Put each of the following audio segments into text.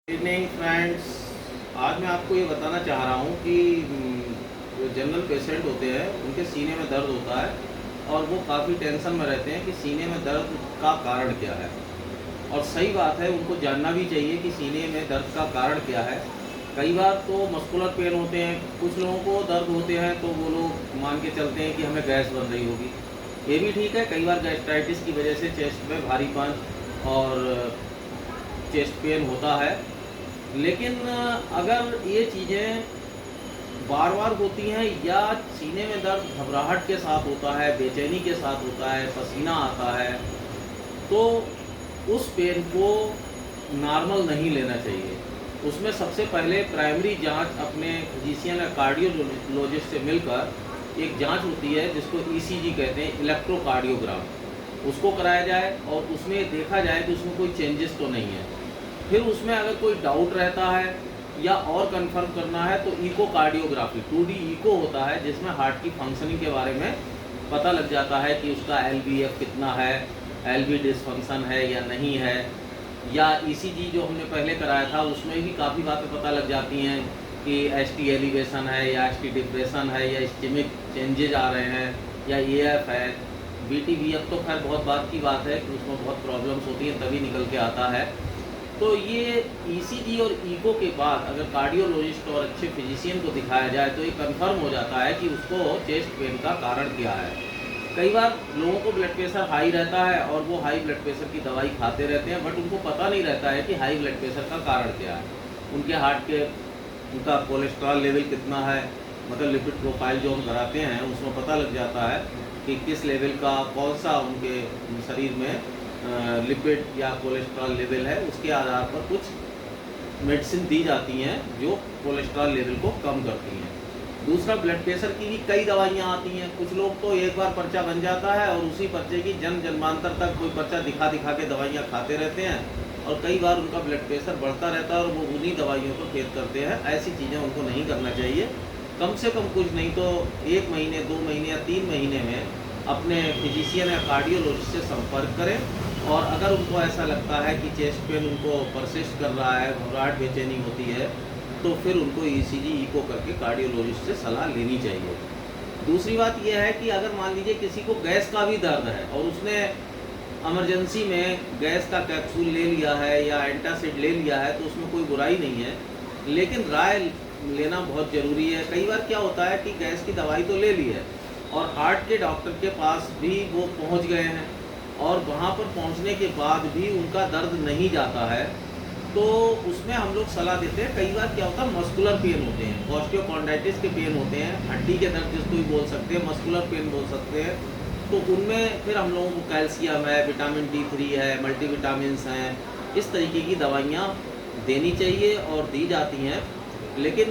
Evening friends. आज मैं आपको ये बताना चाह रहा हूँ कि जो जनरल पेशेंट होते हैं उनके सीने में दर्द होता है और वो काफ़ी टेंशन में रहते हैं कि सीने में दर्द का कारण क्या है। और सही बात है, उनको जानना भी चाहिए कि सीने में दर्द का कारण क्या है। कई बार तो मस्कुलर पेन होते हैं, कुछ लोगों को दर्द होते हैं तो वो लोग मान के चलते हैं कि हमें गैस बन रही होगी। ये भी ठीक है, कई बार गैस्ट्राइटिस की वजह से चेस्ट में भारीपन और चेस्ट पेन होता है। लेकिन अगर ये चीज़ें बार बार होती हैं या सीने में दर्द घबराहट के साथ होता है, बेचैनी के साथ होता है, पसीना आता है, तो उस पेन को नॉर्मल नहीं लेना चाहिए। उसमें सबसे पहले प्राइमरी जांच अपने फिजिशियन या कार्डियोलॉजिस्ट से मिलकर एक जांच होती है जिसको ईसीजी कहते हैं, इलेक्ट्रोकार्डियोग्राम, उसको कराया जाए और उसमें देखा जाए कि उसमें कोई चेंजेस तो नहीं है। फिर उसमें अगर कोई डाउट रहता है या और कंफर्म करना है तो इकोकार्डियोग्राफी 2D इको होता है जिसमें हार्ट की फंक्शनिंग के बारे में पता लग जाता है कि उसका LVF कितना है, LV डिसफंक्शन है या नहीं है। या ECG जो हमने पहले कराया था उसमें भी काफ़ी बातें पता लग जाती हैं कि ST एलिवेशन है या ST डिप्रेशन है या इस्केमिक चेंजेज आ रहे हैं या AF है। BT-BF तो खैर बहुत बात की बात है कि उसमें बहुत प्रॉब्लम्स होती हैं तभी निकल के आता है। तो ये ECG और इको के बाद अगर कार्डियोलॉजिस्ट और अच्छे फिजिशियन को दिखाया जाए तो ये कंफर्म हो जाता है कि उसको चेस्ट पेन का कारण क्या है। कई बार लोगों को ब्लड प्रेशर हाई रहता है और वो हाई ब्लड प्रेशर की दवाई खाते रहते हैं, बट उनको पता नहीं रहता है कि हाई ब्लड प्रेशर का कारण क्या है। उनके हार्ट के उनका कोलेस्ट्रॉल लेवल कितना है, मतलब लिपिड प्रोफाइल जो हम कराते हैं उसमें पता लग जाता है कि किस लेवल का कौन सा उनके शरीर में लिपिड या कोलेस्ट्रॉल लेवल है। उसके आधार पर कुछ मेडिसिन दी जाती हैं जो कोलेस्ट्रॉल लेवल को कम करती हैं। दूसरा, ब्लड प्रेशर की भी कई दवाइयाँ आती हैं। कुछ लोग तो एक बार पर्चा बन जाता है और उसी पर्चे की जन्मांतर तक कोई पर्चा दिखा दिखा के दवाइयाँ खाते रहते हैं और कई बार उनका ब्लड प्रेशर बढ़ता रहता है और वो उन्हीं दवाइयों को फेल करते हैं। ऐसी चीज़ें उनको नहीं करना चाहिए। कम से कम कुछ नहीं तो 1 महीने, 2 महीने या 3 महीने में अपने फिजिशियन या कार्डियोलॉजिस्ट से संपर्क करें। और अगर उनको ऐसा लगता है कि चेस्ट पेन उनको परसिस्ट कर रहा है, घबराहट बेचैनी होती है, तो फिर उनको ECG इको करके कार्डियोलॉजिस्ट से सलाह लेनी चाहिए। दूसरी बात यह है कि अगर मान लीजिए किसी को गैस का भी दर्द है और उसने इमरजेंसी में गैस का कैप्सूल ले लिया है या एंटासिड ले लिया है तो उसमें कोई बुराई नहीं है, लेकिन राय लेना बहुत ज़रूरी है। कई बार क्या होता है कि गैस की दवाई तो ले ली है और हार्ट के डॉक्टर के पास भी वो पहुंच गए हैं और वहाँ पर पहुँचने के बाद भी उनका दर्द नहीं जाता है, तो उसमें हम लोग सलाह देते हैं। कई बार क्या होता है, मस्कुलर पेन होते हैं, ऑस्टियोकॉन्ड्राइटिस के पेन होते हैं, हड्डी के दर्द जिसको भी बोल सकते हैं, मस्कुलर पेन बोल सकते हैं। तो उनमें फिर हम लोगों को कैल्शियम है, विटामिन D3 है, मल्टीविटामिन्स हैं, इस तरीके की दवाइयाँ देनी चाहिए और दी जाती हैं। लेकिन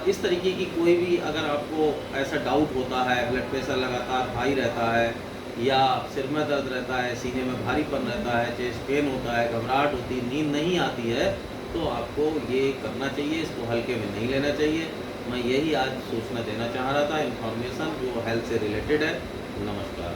इस तरीके की कोई भी अगर आपको ऐसा डाउट होता है, ब्लड प्रेशर लगातार हाई रहता है या सिर में दर्द रहता है, सीने में भारीपन रहता है, चेस्ट पेन होता है, घबराहट होती है, नींद नहीं आती है, तो आपको ये करना चाहिए, इसको हल्के में नहीं लेना चाहिए। मैं यही आज सूचना देना चाह रहा था, इन्फॉर्मेशन जो हेल्थ से रिलेटेड है। नमस्कार।